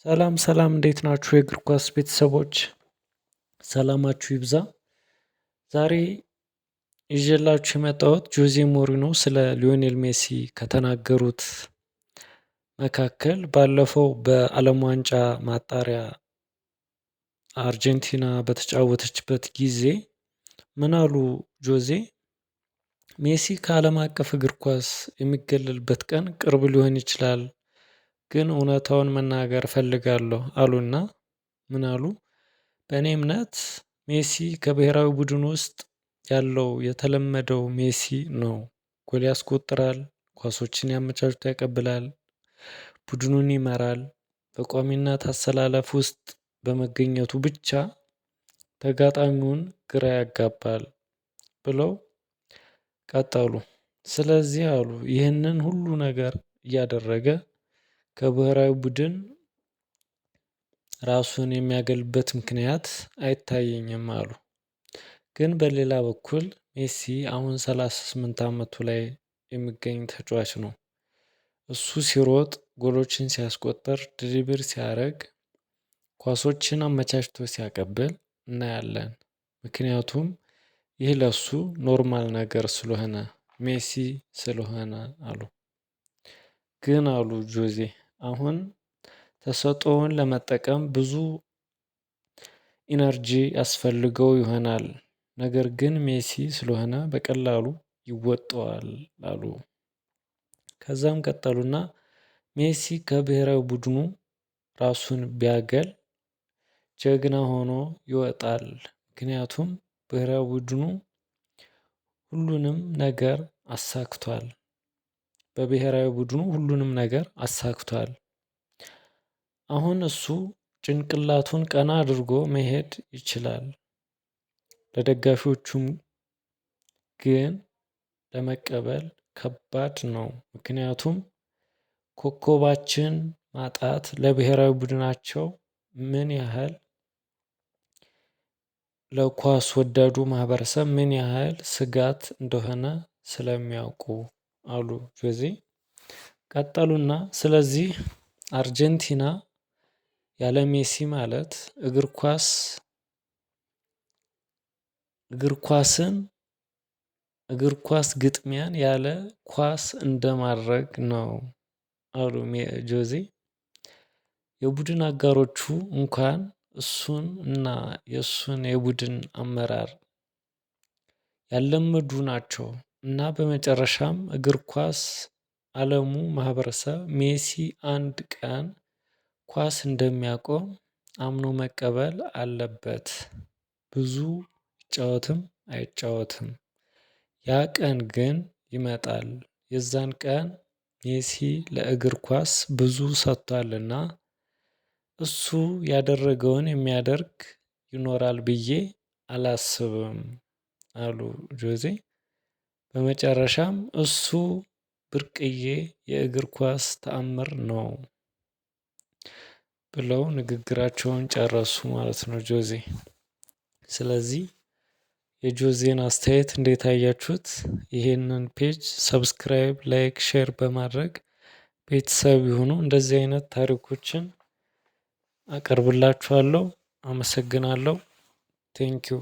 ሰላም ሰላም እንዴት ናችሁ የእግር ኳስ ቤተሰቦች? ሰላማችሁ ይብዛ። ዛሬ ይዤላችሁ የመጣሁት ጆዜ ሞሪኖ ስለ ሊዮኔል ሜሲ ከተናገሩት መካከል ባለፈው በዓለም ዋንጫ ማጣሪያ አርጀንቲና በተጫወተችበት ጊዜ ምን አሉ ጆዜ? ሜሲ ከዓለም አቀፍ እግር ኳስ የሚገለልበት ቀን ቅርብ ሊሆን ይችላል፣ ግን እውነታውን መናገር እፈልጋለሁ አሉና ምን አሉ? በእኔ እምነት ሜሲ ከብሔራዊ ቡድን ውስጥ ያለው የተለመደው ሜሲ ነው። ጎል ያስቆጥራል፣ ኳሶችን ያመቻችቶ ያቀብላል፣ ቡድኑን ይመራል። በቋሚነት አሰላለፍ ውስጥ በመገኘቱ ብቻ ተጋጣሚውን ግራ ያጋባል ብለው ቀጠሉ። ስለዚህ አሉ ይህንን ሁሉ ነገር እያደረገ ከብሔራዊ ቡድን ራሱን የሚያገልበት ምክንያት አይታየኝም አሉ። ግን በሌላ በኩል ሜሲ አሁን 38 ዓመቱ ላይ የሚገኝ ተጫዋች ነው። እሱ ሲሮጥ፣ ጎሎችን ሲያስቆጥር፣ ድሪብል ሲያደርግ፣ ኳሶችን አመቻችቶ ሲያቀብል እናያለን። ምክንያቱም ይህ ለሱ ኖርማል ነገር ስለሆነ ሜሲ ስለሆነ አሉ። ግን አሉ ጆዜ አሁን ተሰጥኦውን ለመጠቀም ብዙ ኢነርጂ ያስፈልገው ይሆናል። ነገር ግን ሜሲ ስለሆነ በቀላሉ ይወጣዋል አሉ። ከዛም ቀጠሉና ሜሲ ከብሔራዊ ቡድኑ ራሱን ቢያገል ጀግና ሆኖ ይወጣል። ምክንያቱም ብሔራዊ ቡድኑ ሁሉንም ነገር አሳክቷል። በብሔራዊ ቡድኑ ሁሉንም ነገር አሳክቷል። አሁን እሱ ጭንቅላቱን ቀና አድርጎ መሄድ ይችላል። ለደጋፊዎቹም ግን ለመቀበል ከባድ ነው። ምክንያቱም ኮከባችን ማጣት ለብሔራዊ ቡድናቸው ምን ያህል ለኳስ ወዳዱ ማህበረሰብ ምን ያህል ስጋት እንደሆነ ስለሚያውቁ አሉ ጆዜ። ቀጠሉና ስለዚህ አርጀንቲና ያለ ሜሲ ማለት እግር ኳስ ግጥሚያን ያለ ኳስ እንደማድረግ ነው አሉ ጆዜ። የቡድን አጋሮቹ እንኳን እሱን እና የእሱን የቡድን አመራር ያለመዱ ናቸው እና በመጨረሻም እግር ኳስ ዓለሙ ማህበረሰብ ሜሲ አንድ ቀን ኳስ እንደሚያቆም አምኖ መቀበል አለበት። ብዙ ይጫወትም አይጫወትም ያ ቀን ግን ይመጣል። የዛን ቀን ሜሲ ለእግር ኳስ ብዙ ሰጥቷልና እሱ ያደረገውን የሚያደርግ ይኖራል ብዬ አላስብም አሉ ጆዜ። በመጨረሻም እሱ ብርቅዬ የእግር ኳስ ተአምር ነው ብለው ንግግራቸውን ጨረሱ ማለት ነው ጆዜ። ስለዚህ የጆዜን አስተያየት እንዴት አያችሁት? ይሄንን ፔጅ ሰብስክራይብ፣ ላይክ፣ ሼር በማድረግ ቤተሰብ ይሁኑ። እንደዚህ አይነት ታሪኮችን አቀርብላችኋለሁ። አመሰግናለሁ። ቴንኪው